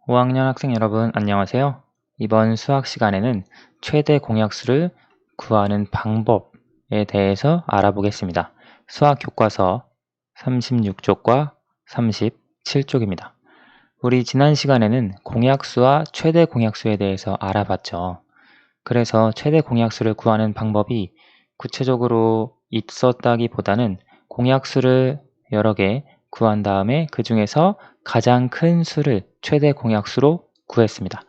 5학년 학생 여러분 안녕하세요. 이번 수학 시간에는 최대 공약수를 구하는 방법에 대해서 알아보겠습니다. 수학 교과서 36쪽과 37쪽입니다. 우리 지난 시간에는 공약수와 최대 공약수에 대해서 알아봤죠. 그래서 최대 공약수를 구하는 방법이 구체적으로 있었다기보다는 공약수를 여러 개 구한 다음에 그 중에서 가장 큰 수를 최대 공약수로 구했습니다.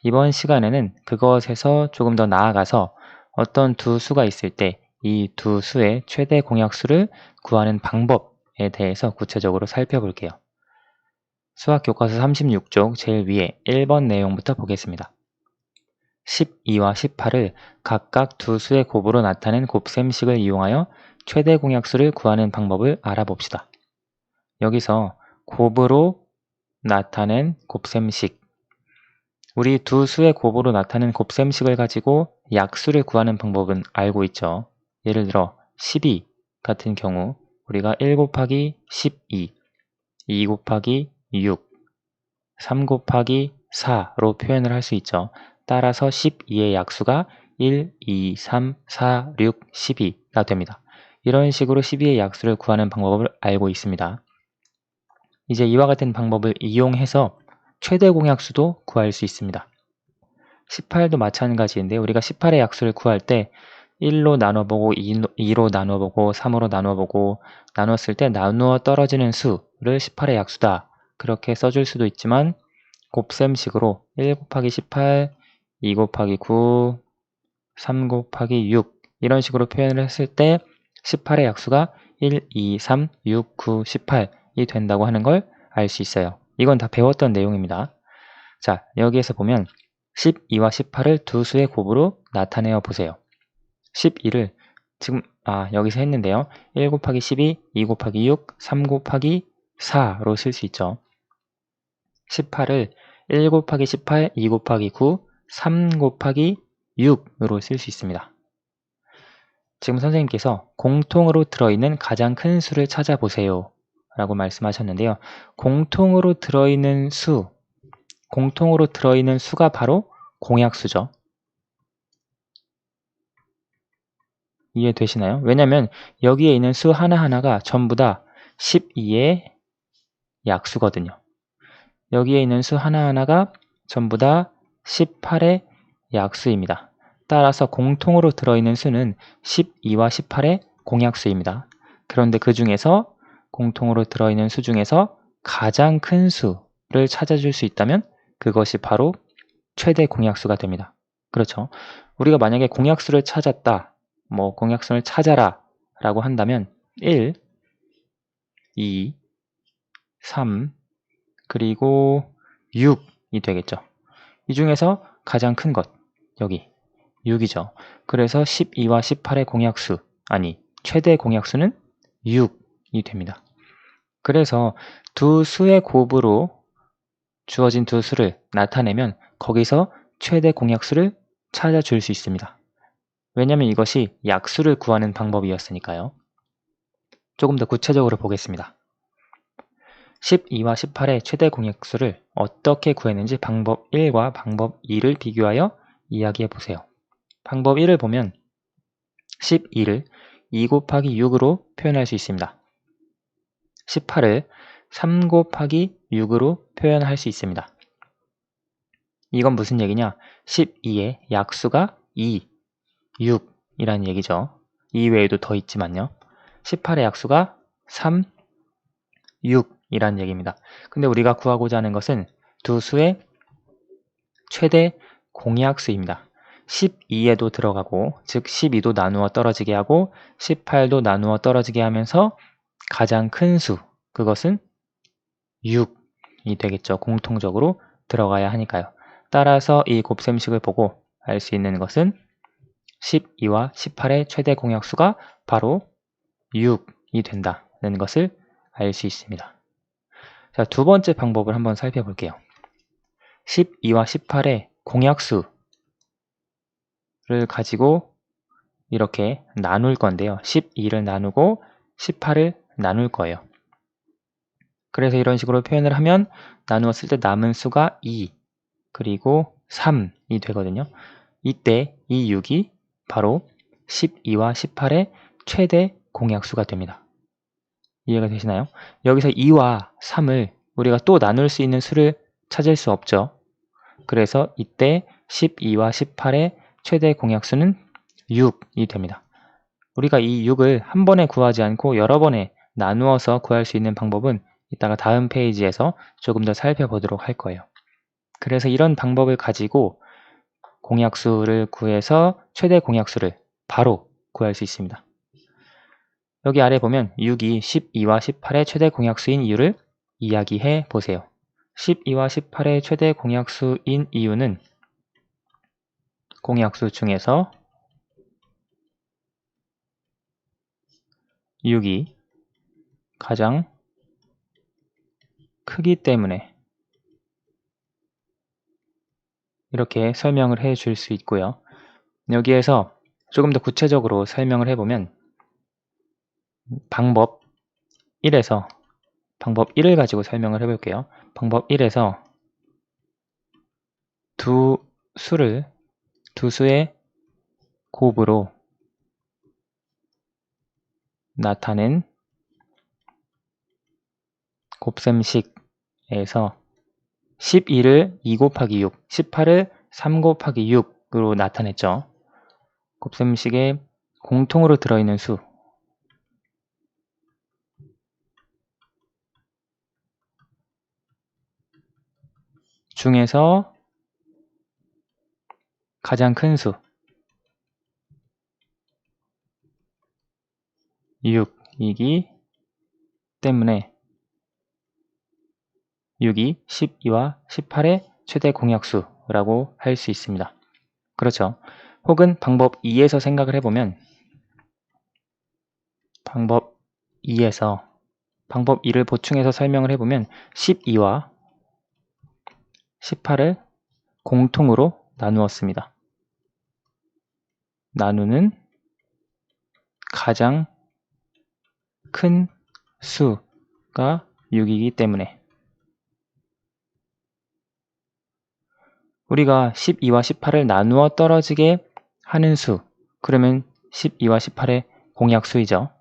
이번 시간에는 그것에서 조금 더 나아가서 어떤 두 수가 있을 때 이 두 수의 최대 공약수를 구하는 방법에 대해서 구체적으로 살펴볼게요. 수학 교과서 36쪽 제일 위에 1번 내용부터 보겠습니다. 12와 18을 각각 두 수의 곱으로 나타낸 곱셈식을 이용하여 최대 공약수를 구하는 방법을 알아봅시다. 여기서 곱으로 나타낸 곱셈식, 우리 두 수의 곱으로 나타낸 곱셈식을 가지고 약수를 구하는 방법은 알고 있죠. 예를 들어 12 같은 경우 우리가 1 곱하기 12, 2 곱하기 6, 3 곱하기 4로 표현을 할 수 있죠. 따라서 12의 약수가 1, 2, 3, 4, 6, 12가 됩니다. 이런 식으로 12의 약수를 구하는 방법을 알고 있습니다. 이제 이와 같은 방법을 이용해서 최대 공약수도 구할 수 있습니다. 18도 마찬가지인데 우리가 18의 약수를 구할 때 1로 나눠보고 2로 나눠보고 3으로 나눠보고 나눴을 때 나누어 떨어지는 수를 18의 약수다. 그렇게 써줄 수도 있지만 곱셈식으로 1 곱하기 18, 2 곱하기 9, 3 곱하기 6 이런 식으로 표현을 했을 때 18의 약수가 1, 2, 3, 6, 9, 18이 된다고 하는 걸 알 수 있어요. 이건 다 배웠던 내용입니다. 자, 여기에서 보면 12와 18을 두 수의 곱으로 나타내어 보세요. 12를 지금 여기서 했는데요. 1 곱하기 12, 2 곱하기 6, 3 곱하기 4로 쓸 수 있죠. 18을 1 곱하기 18, 2 곱하기 9, 3 곱하기 6으로 쓸 수 있습니다. 지금 선생님께서 공통으로 들어있는 가장 큰 수를 찾아보세요 라고 말씀하셨는데요. 공통으로 들어있는 수가 바로 공약수죠. 이해되시나요? 왜냐면 여기에 있는 수 하나하나가 전부 다 12의 약수거든요. 여기에 있는 수 하나하나가 전부 다 18의 약수입니다. 따라서 공통으로 들어있는 수는 12와 18의 공약수입니다. 그런데 그 중에서 공통으로 들어있는 수 중에서 가장 큰 수를 찾아줄 수 있다면 그것이 바로 최대 공약수가 됩니다. 그렇죠? 우리가 만약에 공약수를 찾았다, 공약수를 찾아라 라고 한다면 1, 2, 3, 그리고 6이 되겠죠. 이 중에서 가장 큰 것, 여기 6이죠. 그래서 12와 18의 공약수, 최대 공약수는 6이 됩니다. 그래서 두 수의 곱으로 주어진 두 수를 나타내면 거기서 최대 공약수를 찾아줄 수 있습니다. 왜냐하면 이것이 약수를 구하는 방법이었으니까요. 조금 더 구체적으로 보겠습니다. 12와 18의 최대 공약수를 어떻게 구했는지 방법 1과 방법 2를 비교하여 이야기해 보세요. 방법 1을 보면 12를 2 곱하기 6으로 표현할 수 있습니다. 18을 3 곱하기 6으로 표현할 수 있습니다. 이건 무슨 얘기냐? 12의 약수가 2, 6이라는 얘기죠. 이 외에도 더 있지만요. 18의 약수가 3, 6이라는 얘기입니다. 근데 우리가 구하고자 하는 것은 두 수의 최대 공약수입니다. 12에도 들어가고, 즉 12도 나누어 떨어지게 하고 18도 나누어 떨어지게 하면서 가장 큰 수, 그것은 6이 되겠죠. 공통적으로 들어가야 하니까요. 따라서 이 곱셈식을 보고 알 수 있는 것은 12와 18의 최대 공약수가 바로 6이 된다는 것을 알 수 있습니다. 자, 두 번째 방법을 한번 살펴볼게요. 12와 18의 공약수를 가지고 이렇게 나눌 건데요. 12를 나누고 18을 나눌 거예요. 그래서 이런 식으로 표현을 하면 나누었을 때 남은 수가 2 그리고 3이 되거든요. 이때 이 6이 바로 12와 18의 최대 공약수가 됩니다. 이해가 되시나요? 여기서 2와 3을 우리가 또 나눌 수 있는 수를 찾을 수 없죠. 그래서 이때 12와 18의 최대 공약수는 6이 됩니다. 우리가 이 6을 한 번에 구하지 않고 여러 번에 나누어서 구할 수 있는 방법은 이따가 다음 페이지에서 조금 더 살펴보도록 할 거예요. 그래서 이런 방법을 가지고 공약수를 구해서 최대 공약수를 바로 구할 수 있습니다. 여기 아래 보면 6이 12와 18의 최대 공약수인 이유를 이야기해 보세요. 12와 18의 최대 공약수인 이유는 공약수 중에서 6이 가장 크기 때문에 이렇게 설명을 해 줄 수 있고요. 여기에서 조금 더 구체적으로 설명을 해보면 방법 1에서 방법 1을 가지고 설명을 해볼게요. 방법 1에서 두 수의 곱으로 나타낸 곱셈식에서 12를 2 곱하기 6, 18을 3 곱하기 6으로 나타냈죠. 곱셈식에 공통으로 들어있는 수 중에서 가장 큰 수 6이기 때문에 6이 12와 18의 최대 공약수라고 할 수 있습니다. 그렇죠. 혹은 방법 2에서 생각을 해보면 방법 2를 보충해서 설명을 해보면 12와 18을 공통으로 나누었습니다. 나누는 가장 큰 수가 6이기 때문에 우리가 12와 18을 나누어 떨어지게 하는 수, 그러면 12와 18의 공약수이죠.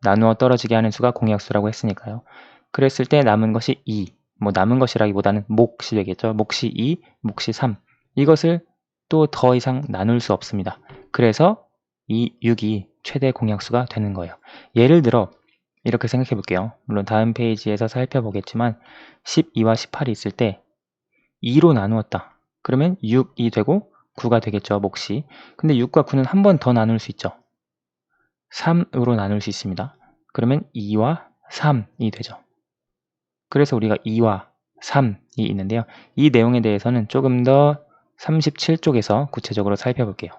나누어 떨어지게 하는 수가 공약수라고 했으니까요. 그랬을 때 남은 것이 2, 남은 것이라기보다는 몫이 되겠죠. 몫이 2, 몫이 3. 이것을 또 더 이상 나눌 수 없습니다. 그래서 이 6이 최대 공약수가 되는 거예요. 예를 들어 이렇게 생각해 볼게요. 물론 다음 페이지에서 살펴보겠지만 12와 18이 있을 때 2로 나누었다. 그러면 6이 되고 9가 되겠죠. 몫이. 근데 6과 9는 한 번 더 나눌 수 있죠. 3으로 나눌 수 있습니다. 그러면 2와 3이 되죠. 그래서 우리가 2와 3이 있는데요. 이 내용에 대해서는 조금 더 37쪽에서 구체적으로 살펴볼게요.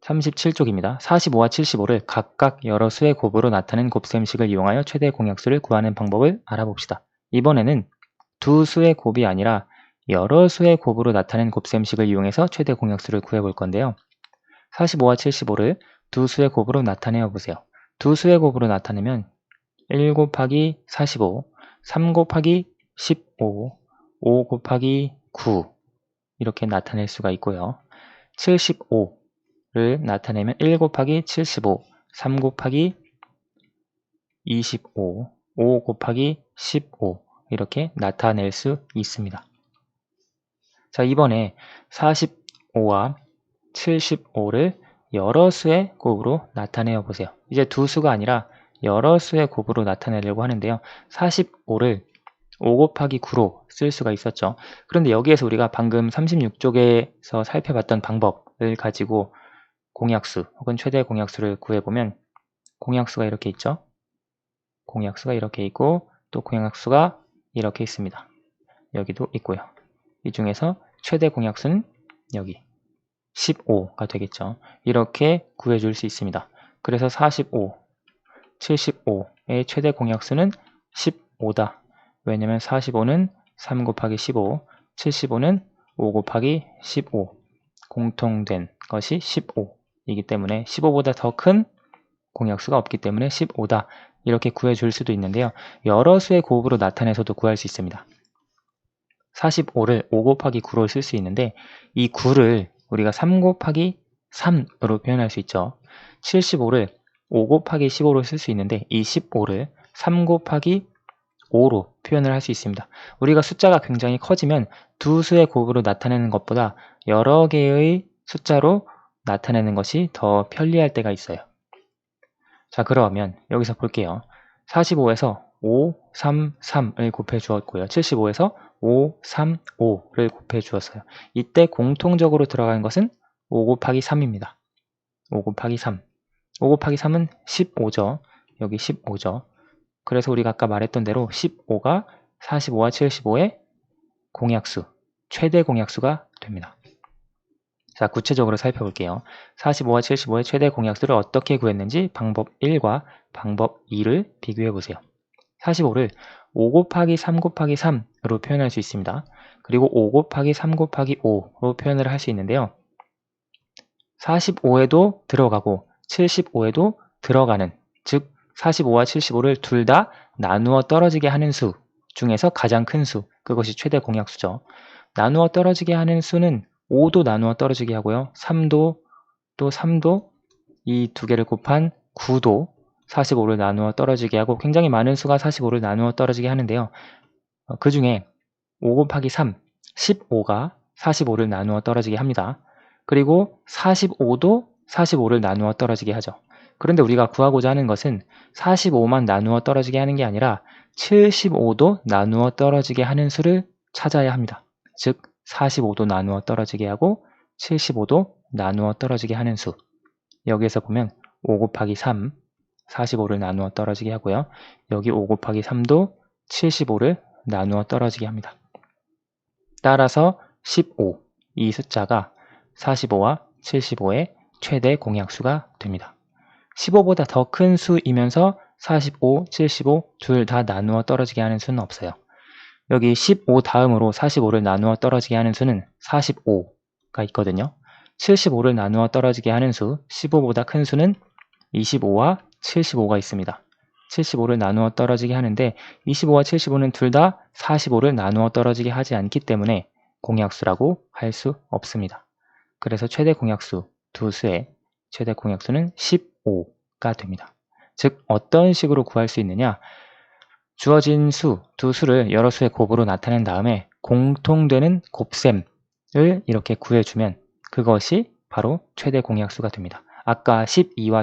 37쪽입니다. 45와 75를 각각 여러 수의 곱으로 나타낸 곱셈식을 이용하여 최대 공약수를 구하는 방법을 알아봅시다. 이번에는 두 수의 곱이 아니라 여러 수의 곱으로 나타낸 곱셈식을 이용해서 최대 공약수를 구해볼 건데요. 45와 75를 두 수의 곱으로 나타내어 보세요. 두 수의 곱으로 나타내면 1 곱하기 45, 3 곱하기 15, 5 곱하기 9 이렇게 나타낼 수가 있고요. 75를 나타내면 1 곱하기 75, 3 곱하기 25, 5 곱하기 15 이렇게 나타낼 수 있습니다. 자, 이번에 45와 75를 여러 수의 곱으로 나타내어 보세요. 이제 두 수가 아니라 여러 수의 곱으로 나타내려고 하는데요. 45를 5 곱하기 9로 쓸 수가 있었죠. 그런데 여기에서 우리가 방금 36쪽에서 살펴봤던 방법을 가지고 공약수 혹은 최대 공약수를 구해보면 공약수가 이렇게 있죠. 공약수가 이렇게 있고 또 공약수가 이렇게 있습니다. 여기도 있고요. 이 중에서 최대 공약수는 여기 15가 되겠죠. 이렇게 구해줄 수 있습니다. 그래서 45, 75의 최대 공약수는 15다. 왜냐면 45는 3 곱하기 15, 75는 5 곱하기 15, 공통된 것이 15이기 때문에 15보다 더 큰 공약수가 없기 때문에 15다. 이렇게 구해줄 수도 있는데요. 여러 수의 곱으로 나타내서도 구할 수 있습니다. 45를 5 곱하기 9로 쓸 수 있는데 이 9를 우리가 3 곱하기 3으로 표현할 수 있죠. 75를 5 곱하기 15로 쓸 수 있는데 이 15를 3 곱하기 5로 표현을 할 수 있습니다. 우리가 숫자가 굉장히 커지면 두 수의 곱으로 나타내는 것보다 여러 개의 숫자로 나타내는 것이 더 편리할 때가 있어요. 자, 그러면 여기서 볼게요. 45에서 5, 3, 3을 곱해 주었고요. 75에서 5, 3, 5를 곱해 주었어요. 이때 공통적으로 들어가는 것은 5 곱하기 3입니다. 5 곱하기 3. 5 곱하기 3은 15죠. 여기 15죠. 그래서 우리가 아까 말했던 대로 15가 45와 75의 공약수, 최대 공약수가 됩니다. 자, 구체적으로 살펴볼게요. 45와 75의 최대 공약수를 어떻게 구했는지 방법 1과 방법 2를 비교해 보세요. 45를 5 곱하기 3 곱하기 3으로 표현할 수 있습니다. 그리고 5 곱하기 3 곱하기 5로 표현을 할 수 있는데요. 45에도 들어가고 75에도 들어가는, 즉 45와 75를 둘 다 나누어 떨어지게 하는 수 중에서 가장 큰 수, 그것이 최대 공약수죠. 나누어 떨어지게 하는 수는 5도 나누어 떨어지게 하고요. 3도, 또 3도, 이 두 개를 곱한 9도 45를 나누어 떨어지게 하고 굉장히 많은 수가 45를 나누어 떨어지게 하는데요. 그 중에 5 곱하기 3, 15가 45를 나누어 떨어지게 합니다. 그리고 45도 45를 나누어 떨어지게 하죠. 그런데 우리가 구하고자 하는 것은 45만 나누어 떨어지게 하는 게 아니라 75도 나누어 떨어지게 하는 수를 찾아야 합니다. 즉 45도 나누어 떨어지게 하고 75도 나누어 떨어지게 하는 수. 여기에서 보면 5 곱하기 3, 45를 나누어 떨어지게 하고요. 여기 5 곱하기 3도 75를 나누어 떨어지게 합니다. 따라서 15, 이 숫자가 45와 75의 최대 공약수가 됩니다. 15보다 더 큰 수이면서 45, 75 둘 다 나누어 떨어지게 하는 수는 없어요. 여기 15 다음으로 45를 나누어 떨어지게 하는 수는 45가 있거든요. 75를 나누어 떨어지게 하는 수, 15보다 큰 수는 25와 75가 있습니다. 75를 나누어 떨어지게 하는데 25와 75는 둘 다 45를 나누어 떨어지게 하지 않기 때문에 공약수라고 할 수 없습니다. 그래서 최대 공약수 두 수의 최대 공약수는 15가 됩니다. 즉 어떤 식으로 구할 수 있느냐? 주어진 수, 두 수를 여러 수의 곱으로 나타낸 다음에 공통되는 곱셈을 이렇게 구해주면 그것이 바로 최대 공약수가 됩니다. 아까 12와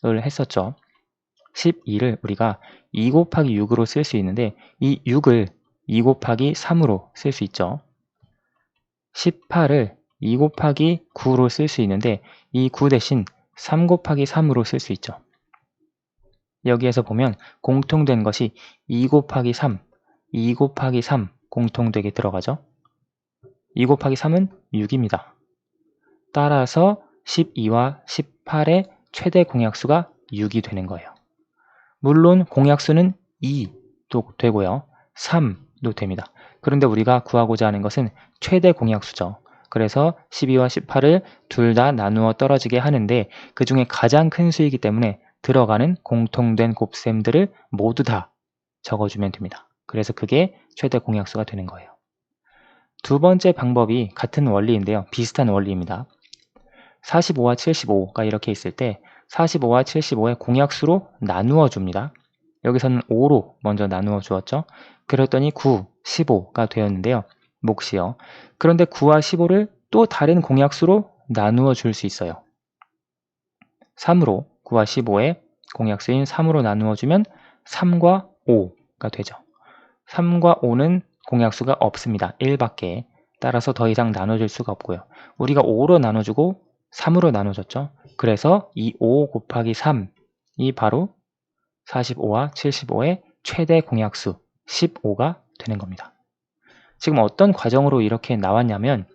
18을 했었죠. 12를 우리가 2 곱하기 6으로 쓸 수 있는데 이 6을 2 곱하기 3으로 쓸 수 있죠. 18을 2 곱하기 9로 쓸 수 있는데 이 9 대신 3 곱하기 3으로 쓸 수 있죠. 여기에서 보면 공통된 것이 2 곱하기 3, 2 곱하기 3 공통되게 들어가죠. 2 곱하기 3은 6입니다. 따라서 12와 18의 최대 공약수가 6이 되는 거예요. 물론 공약수는 2도 되고요. 3도 됩니다. 그런데 우리가 구하고자 하는 것은 최대 공약수죠. 그래서 12와 18을 둘 다 나누어 떨어지게 하는데 그 중에 가장 큰 수이기 때문에 들어가는 공통된 곱셈들을 모두 다 적어주면 됩니다. 그래서 그게 최대 공약수가 되는 거예요. 두 번째 방법이 같은 원리인데요. 비슷한 원리입니다. 45와 75가 이렇게 있을 때 45와 75의 공약수로 나누어 줍니다. 여기서는 5로 먼저 나누어 주었죠. 그랬더니 9, 15가 되었는데요. 몫이요. 그런데 9와 15를 또 다른 공약수로 나누어 줄 수 있어요. 3으로 9와 15의 공약수인 3으로 나누어 주면 3과 5가 되죠. 3과 5는 공약수가 없습니다. 1밖에. 따라서 더 이상 나눠줄 수가 없고요. 우리가 5로 나눠주고 3으로 나눠줬죠. 그래서 이 5 곱하기 3이 바로 45와 75의 최대 공약수 15가 되는 겁니다. 지금 어떤 과정으로 이렇게 나왔냐면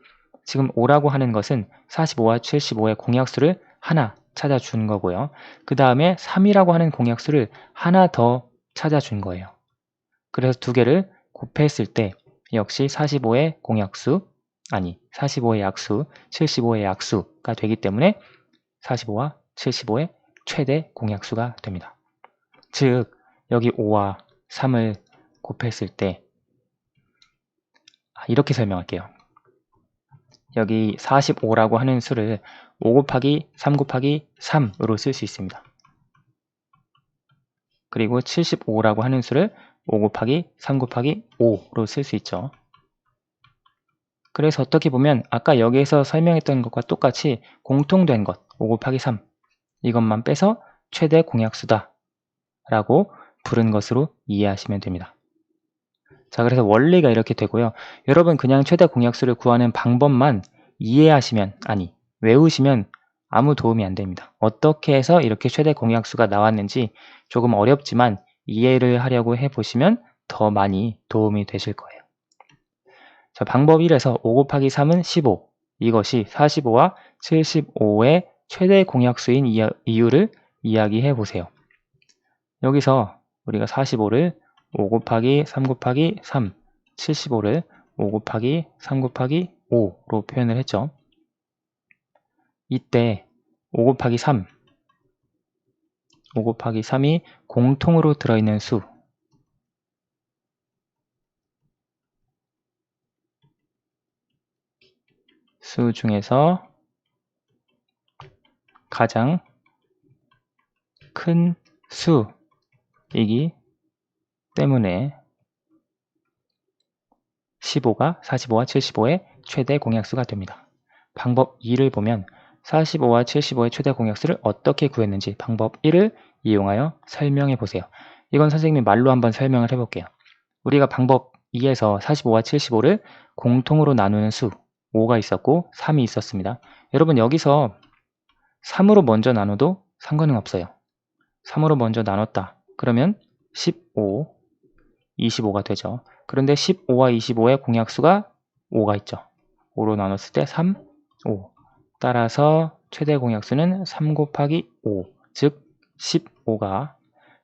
지금 5라고 하는 것은 45와 75의 공약수를 하나 찾아준 거고요. 그 다음에 3이라고 하는 공약수를 하나 더 찾아준 거예요. 그래서 두 개를 곱했을 때 역시 45의 공약수, 아니 45의 약수, 75의 약수가 되기 때문에 45와 75의 최대 공약수가 됩니다. 즉 여기 5와 3을 곱했을 때 이렇게 설명할게요. 여기 45라고 하는 수를 5 곱하기 3 곱하기 3으로 쓸 수 있습니다. 그리고 75라고 하는 수를 5 곱하기 3 곱하기 5로 쓸 수 있죠. 그래서 어떻게 보면 아까 여기에서 설명했던 것과 똑같이 공통된 것 5 곱하기 3 이것만 빼서 최대 공약수다 라고 부른 것으로 이해하시면 됩니다. 자, 그래서 원리가 이렇게 되고요. 여러분 그냥 최대 공약수를 구하는 방법만 외우시면 아무 도움이 안 됩니다. 어떻게 해서 이렇게 최대 공약수가 나왔는지 조금 어렵지만 이해를 하려고 해보시면 더 많이 도움이 되실 거예요. 자, 방법 1에서 5 곱하기 3은 15. 이것이 45와 75의 최대 공약수인 이유를 이야기해 보세요. 여기서 우리가 45를 5 곱하기 3 곱하기 3, 75를 5 곱하기 3 곱하기 5로 표현을 했죠. 이때 5 곱하기 3, 5 곱하기 3이 공통으로 들어있는 수 중에서 가장 큰 수이기 때문에 15가 45와 75의 최대 공약수가 됩니다. 방법 2를 보면 45와 75의 최대 공약수를 어떻게 구했는지 방법 1을 이용하여 설명해 보세요. 이건 선생님이 말로 한번 설명을 해볼게요. 우리가 방법 2에서 45와 75를 공통으로 나누는 수 5가 있었고 3이 있었습니다. 여러분 여기서 3으로 먼저 나눠도 상관은 없어요. 3으로 먼저 나눴다. 그러면 15, 25가 되죠. 그런데 15와 25의 공약수가 5가 있죠. 5로 나눴을 때 3, 5. 따라서 최대 공약수는 3 곱하기 5, 즉 15가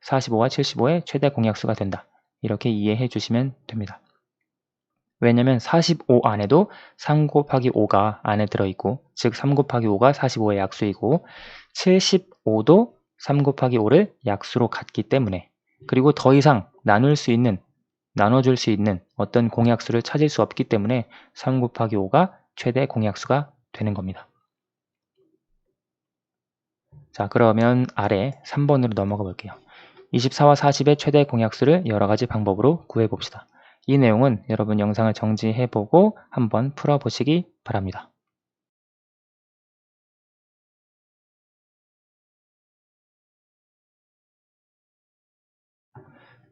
45와 75의 최대 공약수가 된다. 이렇게 이해해 주시면 됩니다. 왜냐면 45 안에도 3 곱하기 5가 안에 들어있고, 즉 3 곱하기 5가 45의 약수이고 75도 3 곱하기 5를 약수로 갖기 때문에, 그리고 더 이상 나눠줄 수 있는 어떤 공약수를 찾을 수 없기 때문에 3 곱하기 5가 최대 공약수가 되는 겁니다. 자, 그러면 아래 3번으로 넘어가 볼게요. 24와 40의 최대 공약수를 여러가지 방법으로 구해봅시다. 이 내용은 여러분 영상을 정지해보고 한번 풀어보시기 바랍니다.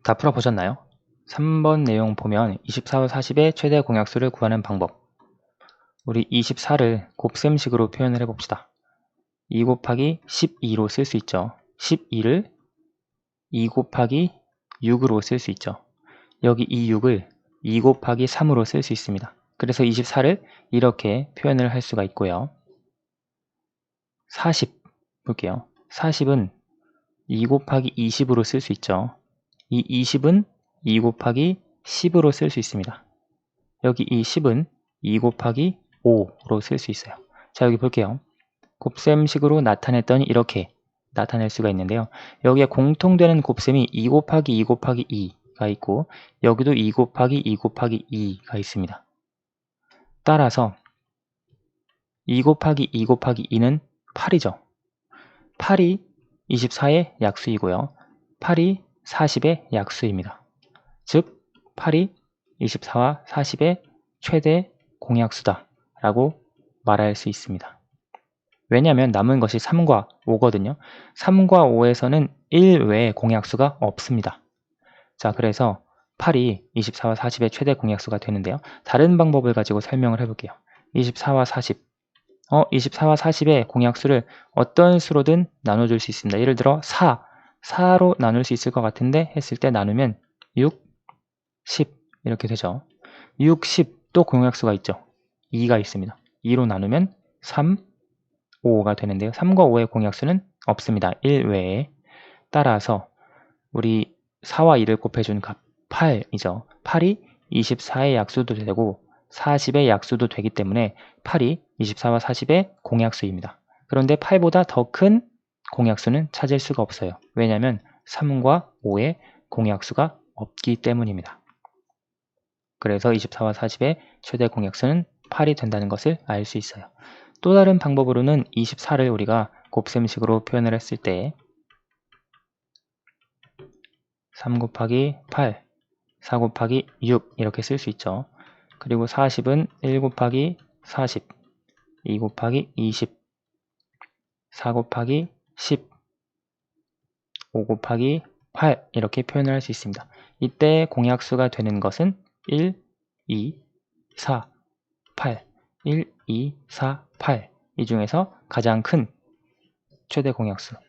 다 풀어보셨나요? 3번 내용 보면 24와 40의 최대 공약수를 구하는 방법. 우리 24를 곱셈식으로 표현을 해봅시다. 2 곱하기 12로 쓸 수 있죠. 12를 2 곱하기 6으로 쓸 수 있죠. 여기 이 6을 2 곱하기 3으로 쓸 수 있습니다. 그래서 24를 이렇게 표현을 할 수가 있고요. 40 볼게요. 40은 2 곱하기 20으로 쓸 수 있죠. 이 20은 2 곱하기 10으로 쓸 수 있습니다. 여기 이 10은 2 곱하기 5로 쓸 수 있어요. 자, 여기 볼게요. 곱셈식으로 나타냈더니 이렇게 나타낼 수가 있는데요. 여기에 공통되는 곱셈이 2 곱하기 2 곱하기 2가 있고, 여기도 2 곱하기 2 곱하기 2가 있습니다. 따라서 2 곱하기 2 곱하기 2는 8이죠. 8이 24의 약수이고요. 8이 40의 약수입니다. 즉 8이 24와 40의 최대 공약수다 라고 말할 수 있습니다. 왜냐하면 남은 것이 3과 5거든요. 3과 5에서는 1 외에 공약수가 없습니다. 자, 그래서 8이 24와 40의 최대 공약수가 되는데요. 다른 방법을 가지고 설명을 해볼게요. 24와 40. 24와 40의 공약수를 어떤 수로든 나눠줄 수 있습니다. 예를 들어 4로 나눌 수 있을 것 같은데 했을 때 나누면 6, 10 이렇게 되죠. 6, 10 또 공약수가 있죠. 2가 있습니다. 2로 나누면 3, 5가 되는데요. 3과 5의 공약수는 없습니다. 1 외에. 따라서 우리 4와 2를 곱해준 값 8이죠. 8이 24의 약수도 되고 40의 약수도 되기 때문에 8이 24와 40의 공약수입니다. 그런데 8보다 더 큰 공약수는 찾을 수가 없어요. 왜냐하면 3과 5에 공약수가 없기 때문입니다. 그래서 24와 40의 최대 공약수는 8이 된다는 것을 알 수 있어요. 또 다른 방법으로는 24를 우리가 곱셈식으로 표현을 했을 때 3 곱하기 8, 4 곱하기 6 이렇게 쓸 수 있죠. 그리고 40은 1 곱하기 40, 2 곱하기 20, 4 곱하기 10, 5 곱하기 8 이렇게 표현을 할 수 있습니다. 이때 공약수가 되는 것은 1, 2, 4, 8, 1, 2, 4, 8 이 중에서 가장 큰 최대 공약수는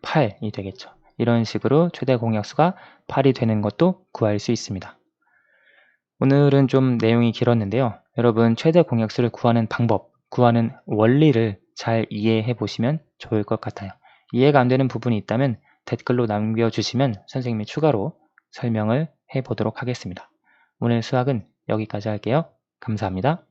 8이 되겠죠. 이런 식으로 최대 공약수가 8이 되는 것도 구할 수 있습니다. 오늘은 좀 내용이 길었는데요. 여러분 최대 공약수를 구하는 방법, 구하는 원리를 잘 이해해 보시면 좋을 것 같아요. 이해가 안 되는 부분이 있다면 댓글로 남겨주시면 선생님이 추가로 설명을 해 보도록 하겠습니다. 오늘 수학은 여기까지 할게요. 감사합니다.